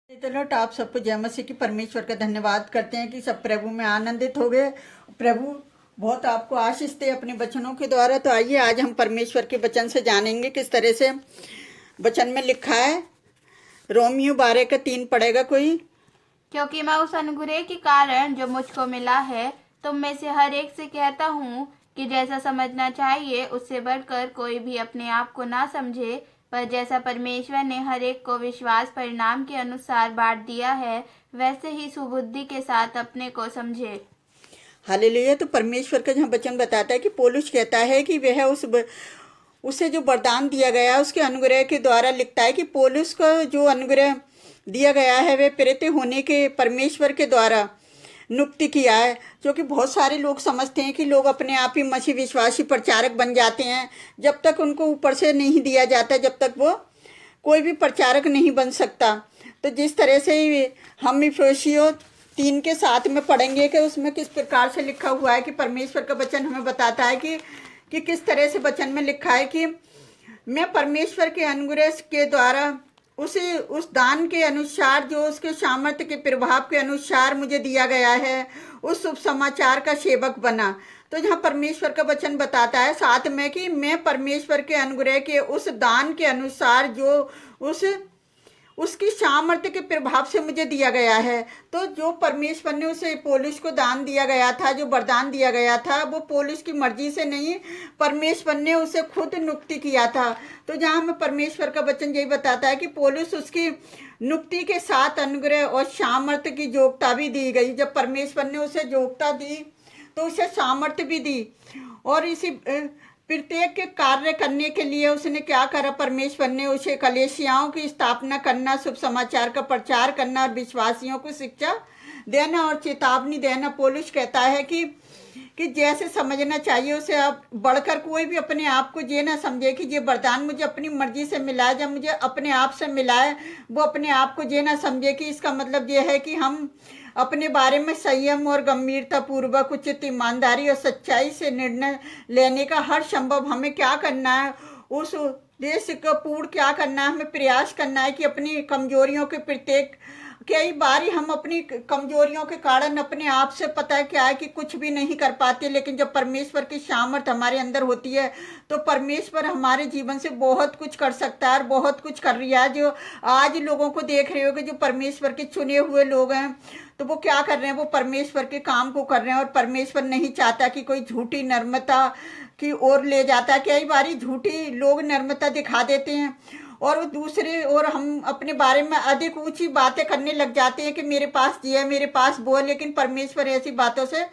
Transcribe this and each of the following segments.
तो लौट आप सबको जय मसीह की परमेश्वर का धन्यवाद करते हैं कि सब प्रभु में आनंदित हो गए। प्रभु बहुत आपको आशीष दे अपने वचनों के द्वारा। तो आइए आज हम परमेश्वर के वचन से जानेंगे किस तरह से वचन में लिखा है। रोमियो 12:3 पढ़ेगा कोई। क्योंकि मैं उस अनुग्रह के कारण जो मुझको मिला है तुम में से हर एक से कहता हूँ कि जैसा समझना चाहिए उससे बढ़कर कोई भी अपने आप को ना समझे, पर जैसा परमेश्वर ने हर एक को विश्वास परिणाम के अनुसार बांट दिया है वैसे ही सुबुद्धि के साथ अपने को समझे। हालेलुया। तो परमेश्वर का जहाँ वचन बताता है कि पौलुस कहता है कि वह उसे जो वरदान दिया गया उसके अनुग्रह के द्वारा लिखता है कि पौलुस को जो अनुग्रह दिया गया है वह प्रेरित होने के परमेश्वर के द्वारा नियुक्त किया है। क्योंकि बहुत सारे लोग समझते हैं कि लोग अपने आप ही मसीह विश्वासी प्रचारक बन जाते हैं। जब तक उनको ऊपर से नहीं दिया जाता जब तक वो कोई भी प्रचारक नहीं बन सकता। तो जिस तरह से हम इफिसियों 3:7 में पढ़ेंगे कि उसमें किस प्रकार से लिखा हुआ है कि परमेश्वर का वचन हमें बताता है कि किस तरह से वचन में लिखा है कि मैं परमेश्वर के अनुग्रह के द्वारा उस दान के अनुसार जो उसके सामर्थ्य के प्रभाव के अनुसार मुझे दिया गया है उस शुभ समाचार का सेवक बना। तो जहाँ परमेश्वर का वचन बताता है साथ में कि मैं परमेश्वर के अनुग्रह के उस दान के अनुसार जो उसकी सामर्थ्य के प्रभाव से मुझे दिया गया है। तो जो परमेश्वर ने उसे पौलुस को दान दिया गया था, जो वरदान दिया गया था, वो पौलुस की मर्जी से नहीं, परमेश्वर ने उसे खुद नियुक्त किया था। तो जहाँ हमें परमेश्वर का वचन यही बताता है कि पौलुस उसकी नियुक्ति के साथ अनुग्रह और सामर्थ्य की योग्यता भी दी गई। जब परमेश्वर ने उसे योग्यता दी तो उसे सामर्थ्य भी दी। और इसी प्रत्येक के कार्य करने के लिए उसने क्या करा, परमेश्वर ने उसे कलीसियाओं की स्थापना करना, शुभ समाचार का प्रचार करना और विश्वासियों को शिक्षा देना और चेतावनी देना। पौलुस कहता है कि जैसे समझना चाहिए उसे अब बढ़कर कोई भी अपने आप को ये ना समझे कि ये वरदान मुझे अपनी मर्जी से मिला है। जब मुझे अपने आप से मिला है वो अपने आप को ये ना समझे कि इसका मतलब ये है कि हम अपने बारे में संयम और गंभीरता पूर्वक उचित ईमानदारी और सच्चाई से निर्णय लेने का हर संभव हमें क्या करना है, उस उद्देश्य को पूर्ण क्या करना है। हमें प्रयास करना है कि अपनी कमजोरियों के प्रत्येक कई बार हम अपनी कमजोरियों के कारण अपने आप से पता है क्या है कि कुछ भी नहीं कर पाते, लेकिन जब परमेश्वर की सामर्थ हमारे अंदर होती है तो परमेश्वर हमारे जीवन से बहुत कुछ कर सकता है और बहुत कुछ कर रही है। जो आज लोगों को देख रहे हो कि जो परमेश्वर के चुने हुए लोग हैं तो वो क्या कर रहे हैं, वो परमेश्वर के काम को कर रहे हैं। और परमेश्वर नहीं चाहता कि कोई झूठी नर्मता की ओर ले जाता है। कई बार झूठी लोग नर्मता दिखा देते हैं और दूसरे और हम अपने बारे में अधिक ऊंची बातें करने लग जाते हैं कि मेरे पास ये है, मेरे पास वो है। लेकिन परमेश्वर ऐसी बातों से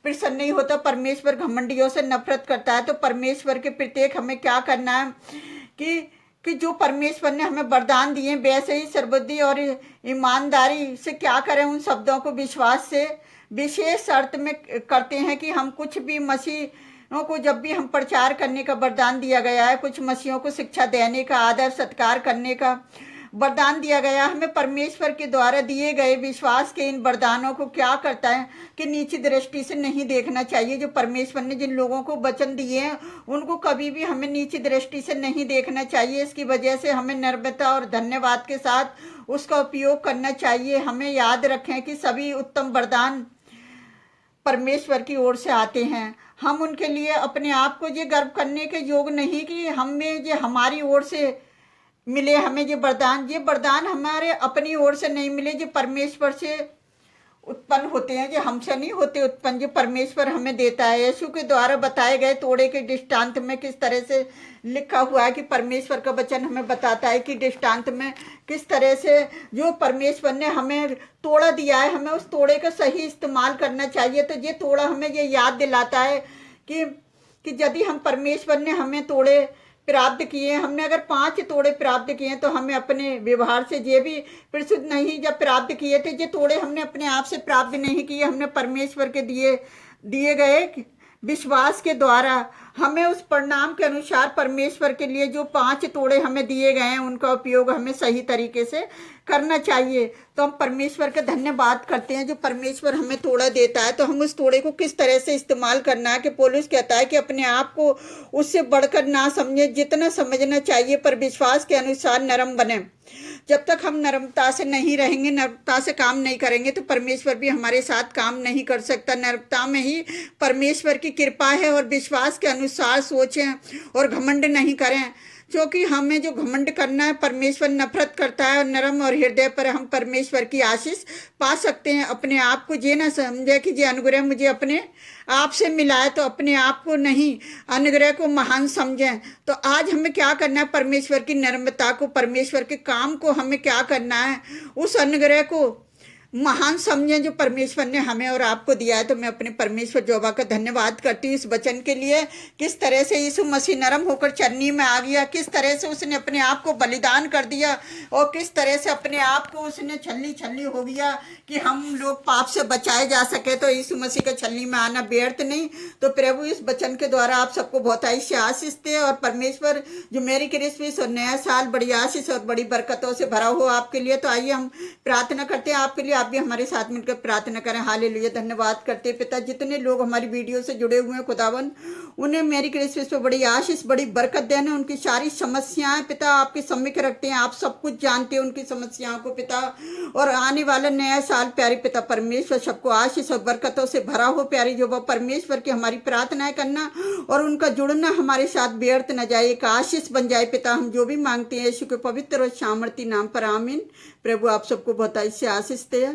प्रसन्न नहीं होता। परमेश्वर घमंडियों से नफरत करता है। तो परमेश्वर के प्रत्येक हमें क्या करना है कि जो परमेश्वर ने हमें वरदान दिए वैसे ही सर्वबुद्धि और ईमानदारी से क्या करें, उन शब्दों को विश्वास से विशेष अर्थ में करते हैं कि हम कुछ भी मसीह को जब भी हम प्रचार करने का वरदान दिया गया है, कुछ मसीहों को शिक्षा देने का, आदर सत्कार करने का वरदान दिया गया। हमें परमेश्वर के द्वारा दिए गए विश्वास के इन वरदानों को क्या करता है कि नीची दृष्टि से नहीं देखना चाहिए। जो परमेश्वर ने जिन लोगों को वचन दिए हैं उनको कभी भी हमें नीची दृष्टि से नहीं देखना चाहिए। इसकी वजह से हमें नम्रता और धन्यवाद के साथ उसका उपयोग करना चाहिए। हमें याद रखें कि सभी उत्तम वरदान परमेश्वर की ओर से आते हैं। हम उनके लिए अपने आप को ये गर्व करने के योग नहीं कि हमें ये हमारी ओर से मिले, हमें ये वरदान हमारे अपनी ओर से नहीं मिले, जो परमेश्वर से उत्पन्न होते हैं, जो हमसे नहीं होते उत्पन्न, जो परमेश्वर हमें देता है। यीशु के द्वारा बताए गए तोड़े के दृष्टांत में किस तरह से लिखा हुआ है कि परमेश्वर का वचन हमें बताता है कि दृष्टांत में किस तरह से जो परमेश्वर ने हमें तोड़ा दिया है हमें उस तोड़े का सही इस्तेमाल करना चाहिए। तो ये तोड़ा हमें ये याद दिलाता है कि यदि हम परमेश्वर ने हमें तोड़े प्राप्त किए, हमने अगर 5 तोड़े प्राप्त किए तो हमें अपने व्यवहार से ये भी प्रसिद्ध नहीं जब प्राप्त किए थे, ये तोड़े हमने अपने आप से प्राप्त नहीं किए, हमने परमेश्वर के दिए गए विश्वास के द्वारा हमें उस परिणाम के अनुसार परमेश्वर के लिए जो 5 तोड़े हमें दिए गए हैं उनका उपयोग हमें सही तरीके से करना चाहिए। तो हम परमेश्वर का धन्यवाद करते हैं जो परमेश्वर हमें तोड़ा देता है। तो हम उस तोड़े को किस तरह से इस्तेमाल करना है कि पौलुस कहता है कि अपने आप को उससे बढ़कर ना समझे, जितना समझना चाहिए पर विश्वास के अनुसार नरम बने। जब तक हम नर्मता से नहीं रहेंगे, नर्मता से काम नहीं करेंगे, तो परमेश्वर भी हमारे साथ काम नहीं कर सकता। नर्मता में ही परमेश्वर की कृपा है, और विश्वास के अनुसार सोचें और घमंड नहीं करें, क्योंकि हमें जो घमंड करना है परमेश्वर नफरत करता है। और नरम और हृदय पर हम परमेश्वर की आशीष पा सकते हैं। अपने आप को ये ना समझे कि ये अनुग्रह मुझे अपने आप से मिला है, तो अपने आप को नहीं, अनुग्रह को महान समझें। तो आज हमें क्या करना है, परमेश्वर की नर्मता को, परमेश्वर के काम को हमें क्या करना है, उस अनुग्रह को महान समझें जो परमेश्वर ने हमें और आपको दिया है। तो मैं अपने परमेश्वर यहोवा का धन्यवाद करती हूँ इस वचन के लिए। किस तरह से यीशु मसीह नरम होकर चरनी में आ गया, किस तरह से उसने अपने आप को बलिदान कर दिया, और किस तरह से अपने आप को उसने छल्ली छल्ली हो गया कि हम लोग पाप से बचाए जा सके। तो यीशु मसीह के छल्ली में आना व्यर्थ नहीं। तो प्रभु इस वचन के द्वारा आप सबको बहुत से आशीष दे, और परमेश्वर जो मेरी क्रिसमस और नया साल बड़ी आशीष और बड़ी बरकतों से भरा हो आपके लिए। तो आइए हम प्रार्थना करते हैं आपके लिए, आप भी हमारे साथ मिलकर प्रार्थना करें। हालेलुया। धन्यवाद करते पिता, जितने लोग हमारी वीडियो से जुड़े हुए हैं खुदावन, उन्हें मेरी क्रिसमस पे बड़ी आशीष बड़ी बरकत देना। उनकी सारी समस्याएं पिता आपके सम्मुख रखते हैं, आप सब कुछ जानते हैं उनकी समस्याओं को पिता। और आने वाला नया साल प्यारे पिता परमेश्वर सबको आशीष और बरकतों से भरा हो। प्यारी जो परमेश्वर की हमारी प्रार्थनाएं करना और उनका जुड़ना हमारे साथ व्यर्थ न जाए, एक आशीष बन जाए पिता। हम जो भी मांगते हैं यीशु के पवित्र और सामर्थी नाम पर आमीन। प्रभु आप सबको बहुत से आशीष दे।